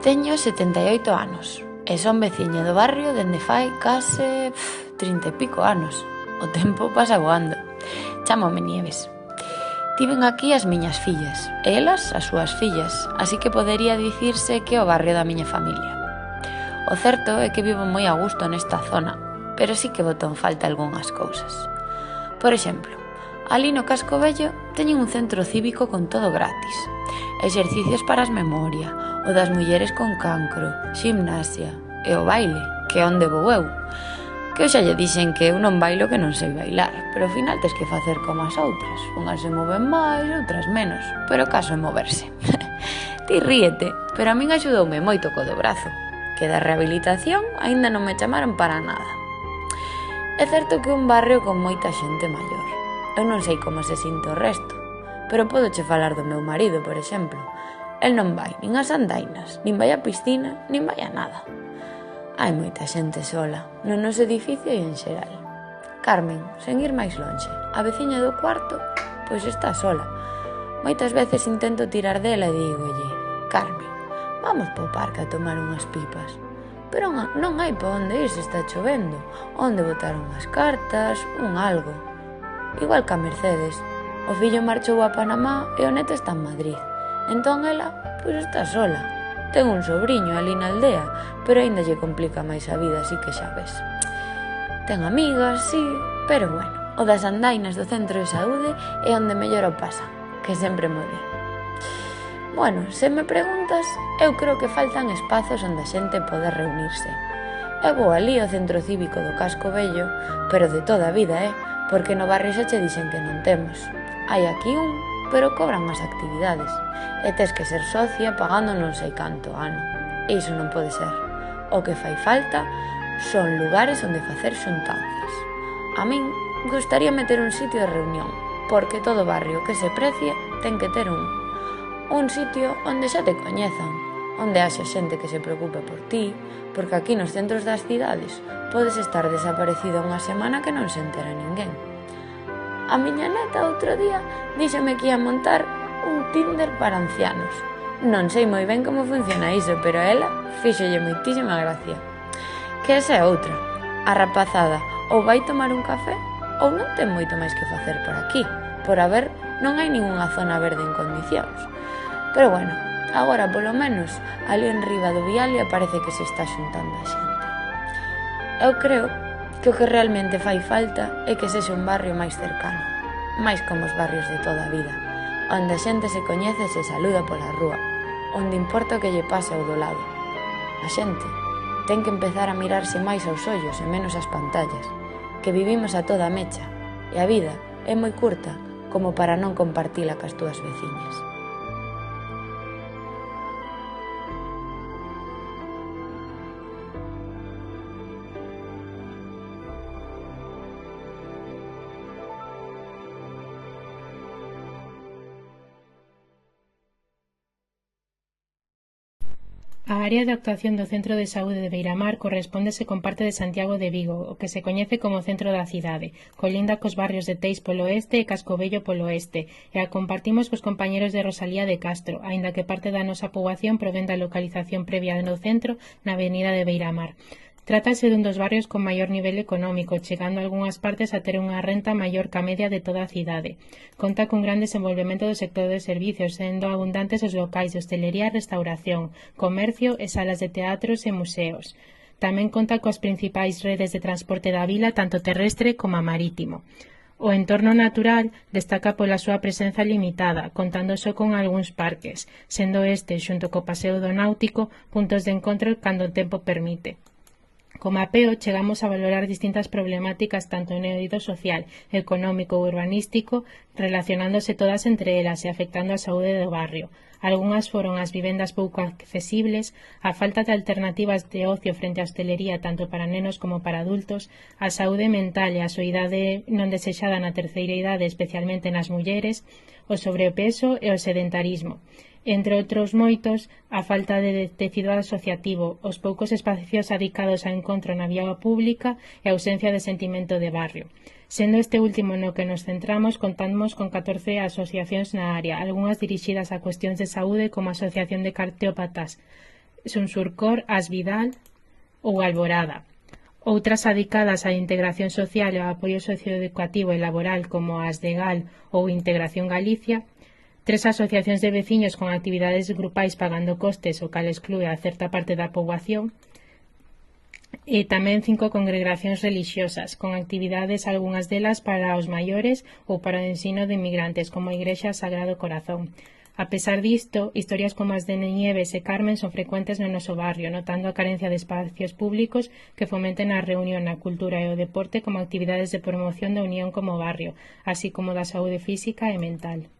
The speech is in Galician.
Teño 78 anos e son veciña do barrio dende fai case 30 e pico anos. O tempo pasa voando. Chámome Nieves. Tiven aquí as miñas fillas e elas as súas fillas, así que podería dicirse que é o barrio da miña familia. O certo é que vivo moi a gusto nesta zona, pero sí que boto en falta algunhas cousas. Por exemplo, ali no Casco Vello teñen un centro cívico con todo gratis, exercicios para as memoria, o das mulleres con cancro, ximnasia e o baile, que é onde vou eu. Que eu xa lle dixen que eu non bailo, que non sei bailar, pero ao final tes que facer como as outras. Unhas se moven máis, outras menos, pero o caso é moverse. Ti ríete, pero a min axudoume moito co do brazo, que da rehabilitación aínda non me chamaron para nada. É certo que un barrio con moita xente maior. Eu non sei como se sinto o resto, pero podo che falar do meu marido, por exemplo. El non vai nin ás andainas, nin vai á piscina, nin vai a nada. Hai moita xente sola, no noso edificio e en xeral. Carmen, sen ir máis lonxe, a veciña do cuarto, pois está sola. Moitas veces intento tirar dela e dígolle: Carmen, vamos po parque a tomar unhas pipas. Pero non hai pa onde ir se está chovendo, onde botar unhas cartas, un algo. Igual que a Mercedes, o fillo marchou a Panamá e o neto está en Madrid. Entón ela, pois está sola. Ten un sobriño ali na aldea, pero aínda lle complica máis a vida, así que xa ves. Ten amigas, sí, pero bueno, o das andainas do centro de saúde é onde mellor o pasa, que sempre moi ben. Bueno, se me preguntas, eu creo que faltan espazos onde a xente pode reunirse. Eu vou ali ao centro cívico do Casco Vello, pero de toda a vida, porque no barrio xa che dixen que non temos. Hai aquí un, pero cobran as actividades, e tes que ser socia pagando non sei canto ano. Iso non pode ser. O que fai falta son lugares onde facer xuntanzas. A min gustaríame ter un sitio de reunión, porque todo barrio que se precie ten que ter un sitio onde xa te coñezan, onde haxa xente que se preocupe por ti, porque aquí nos centros das cidades podes estar desaparecido unha semana que non se entera ninguén. A miña neta outro día díxome que ia montar un Tinder para ancianos. Non sei moi ben como funciona iso, pero a ela fíxolle moitísima gracia. Que esa é outra. A rapazada ou vai tomar un café ou non ten moito máis que facer por aquí. Por haber, non hai ningunha zona verde en condicións. Pero bueno, agora polo menos ali en riba do Vialia parece que se está xuntando a xente. Eu creo que o que realmente fai falta é que sexa un barrio máis cercano, máis como os barrios de toda a vida, onde a xente se coñece e se saluda pola rúa, onde importa o que lle pase ao do lado. A xente ten que empezar a mirarse máis aos ollos e menos ás pantallas, que vivimos a toda mecha, e a vida é moi curta como para non compartila cas túas veciñas. A área de actuación do Centro de Saúde de Beiramar correspóndese con parte de Santiago de Vigo, o que se coñece como centro da cidade, colinda cos barrios de Teis polo oeste e Casco Vello polo oeste, e a compartimos cos compañeros de Rosalía de Castro, aínda que parte da nosa poboación provén da localización previa no centro na avenida de Beiramar. Trátase dun dos barrios con maior nivel económico, chegando a algunhas partes a ter unha renta maior que a media de toda a cidade. Conta cun gran desenvolvemento do sector de servicios, sendo abundantes os locais de hostelería e restauración, comercio e salas de teatros e museos. Tamén conta coas principais redes de transporte da vila, tanto terrestre como marítimo. O entorno natural destaca pola súa presenza limitada, contando só con algúns parques, sendo este, xunto co paseo do náutico, puntos de encontro cando o tempo permite. Como apeo, chegamos a valorar distintas problemáticas tanto no eido social, económico ou urbanístico, relacionándose todas entre elas e afectando a saúde do barrio. Algunhas foron as vivendas pouco accesibles, a falta de alternativas de ocio frente á hostelería tanto para nenos como para adultos, a saúde mental e a soidade non desexada na terceira idade, especialmente nas mulleres, o sobrepeso e o sedentarismo. Entre outros moitos, a falta de tecido asociativo, os poucos espacios adicados ao encontro na vía pública e a ausencia de sentimento de barrio. Sendo este último no que nos centramos, contamos con 14 asociacións na área, algunhas dirixidas a cuestións de saúde como a Asociación de Cardiópatas Sunsurcor, As Vidal ou Alborada. Outras adicadas á integración social e ao apoio socioeducativo e laboral como as de GAL ou Integración Galicia, 3 asociacións de veciños con actividades grupais pagando costes, o cal exclúe a certa parte da poboación, e tamén 5 congregacións religiosas, con actividades algunhas delas para os maiores ou para o ensino de inmigrantes, como a Igrexa Sagrado Corazón. A pesar disto, historias como as de Nieves e Carmen son frecuentes no noso barrio, notando a carencia de espacios públicos que fomenten a reunión, a cultura e o deporte como actividades de promoción da unión como barrio, así como da saúde física e mental.